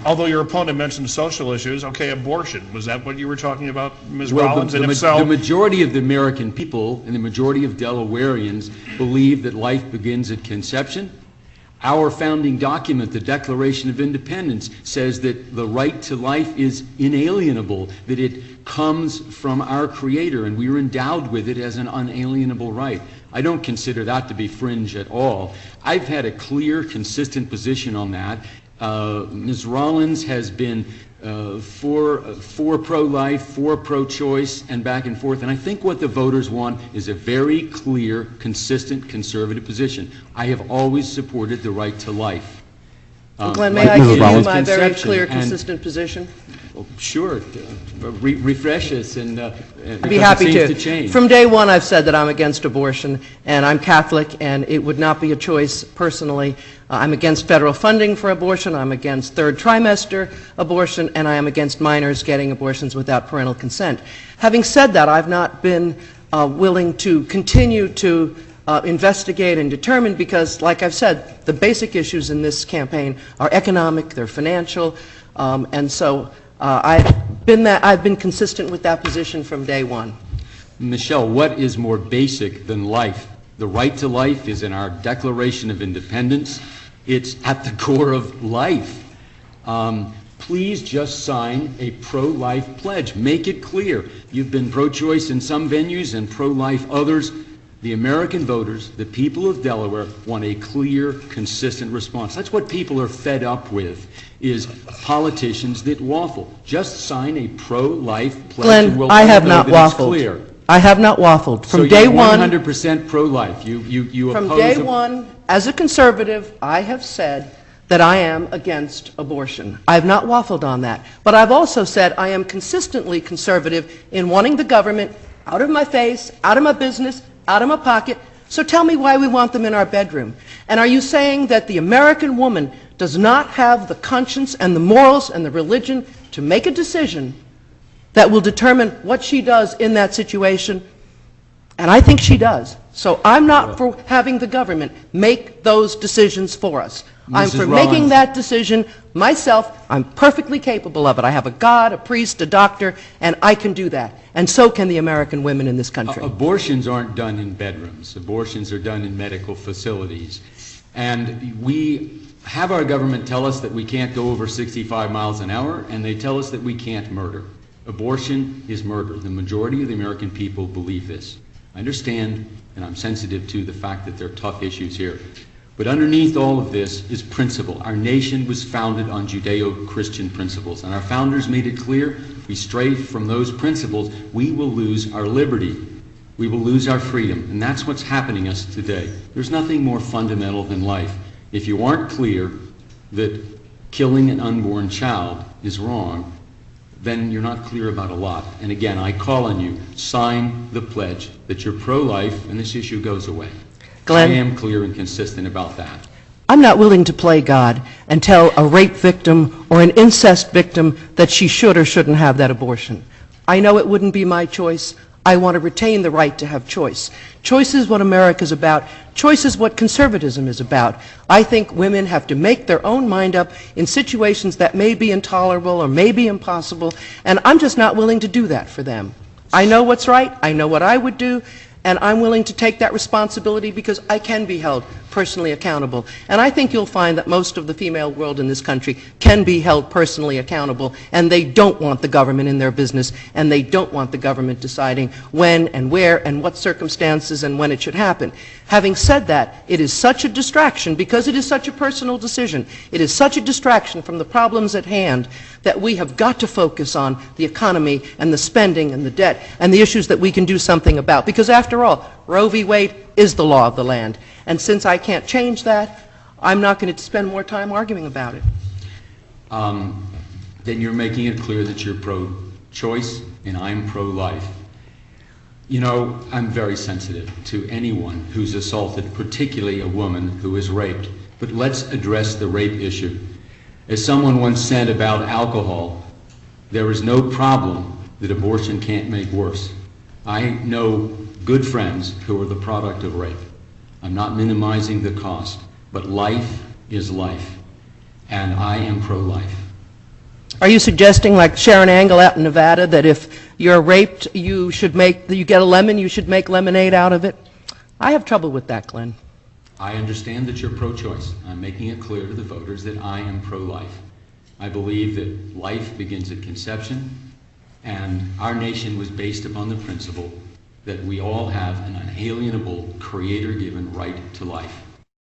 Although your opponent mentioned social issues, okay, abortion, was that what you were talking about, Ms. Well, Rollins? the majority of the American people and the majority of Delawareans believe that life begins at conception. Our founding document, the Declaration of Independence, says that the right to life is inalienable, that it comes from our Creator, and we are endowed with it as an unalienable right. I don't consider that to be fringe at all. I've had a clear, consistent position on that. Ms. Rollins has been for pro-life, for pro-choice, and back and forth. And I think what the voters want is a very clear, consistent, conservative position. I have always supported the right to life. Glenn, may I give you my very clear, consistent position? Well, sure. Refresh us, and I'd be happy to. Change. From day one, I've said that I'm against abortion, and I'm Catholic, and it would not be a choice personally. I'm against federal funding for abortion, I'm against third trimester abortion, and I am against minors getting abortions without parental consent. Having said that, I've not been willing to continue to investigate and determine because, like I've said, the basic issues in this campaign are economic, they're financial, and so I've been consistent with that position from day one. Michelle, what is more basic than life? The right to life is in our Declaration of Independence. It's at the core of life. Please just sign a pro-life pledge. Make it clear. You've been pro-choice in some venues and pro-life others. The American voters, the people of Delaware, want a clear, consistent response. That's what people are fed up with, is politicians that waffle. Just sign a pro-life pledge. Glenn, and we'll I have know not that it's waffled. Clear. I have not waffled. From so day you're one, 100% pro-life. You from oppose day one, as a conservative, I have said that I am against abortion. I have not waffled on that. But I've also said I am consistently conservative in wanting the government out of my face, out of my business, out of my pocket. So tell me why we want them in our bedroom. And are you saying that the American woman does not have the conscience and the morals and the religion to make a decision that will determine what she does in that situation? And I think she does. So I'm not for having the government make those decisions for us. I'm for making that decision myself. I'm perfectly capable of it. I have a God, a priest, a doctor, and I can do that. And so can the American women in this country. Abortions aren't done in bedrooms. Abortions are done in medical facilities. And we have our government tell us that we can't go over 65 miles an hour, and they tell us that we can't murder. Abortion is murder. The majority of the American people believe this. I understand, and I'm sensitive to the fact that there are tough issues here. But underneath all of this is principle. Our nation was founded on Judeo-Christian principles, and our founders made it clear if we stray from those principles, we will lose our liberty. We will lose our freedom, and that's what's happening to us today. There's nothing more fundamental than life. If you aren't clear that killing an unborn child is wrong, then you're not clear about a lot. And again, I call on you, sign the pledge that you're pro-life and this issue goes away. Glenn, I am clear and consistent about that. I'm not willing to play God and tell a rape victim or an incest victim that she should or shouldn't have that abortion. I know it wouldn't be my choice. I want to retain the right to have choice. Choice is what America's about. Choice is what conservatism is about. I think women have to make their own mind up in situations that may be intolerable or may be impossible, and I'm just not willing to do that for them. I know what's right. I know what I would do. And I'm willing to take that responsibility because I can be held personally accountable. And I think you'll find that most of the female world in this country can be held personally accountable, and they don't want the government in their business, and they don't want the government deciding when and where and what circumstances and when it should happen. Having said that, it is such a distraction because it is such a personal decision. It is such a distraction from the problems at hand that we have got to focus on the economy and the spending and the debt and the issues that we can do something about. Because after all, Roe v. Wade is the law of the land. And since I can't change that, I'm not going to spend more time arguing about it. Then you're making it clear that you're pro-choice and I'm pro-life. You know, I'm very sensitive to anyone who's assaulted, particularly a woman who is raped. But let's address the rape issue. As someone once said about alcohol, there is no problem that abortion can't make worse. I know good friends who are the product of rape. I'm not minimizing the cost, but life is life, and I am pro-life. Are you suggesting, like Sharon Angle out in Nevada, that if you're raped, you get a lemon, you should make lemonade out of it? I have trouble with that, Glenn. I understand that you're pro-choice. I'm making it clear to the voters that I am pro-life. I believe that life begins at conception, and our nation was based upon the principle that we all have an unalienable, creator-given right to life.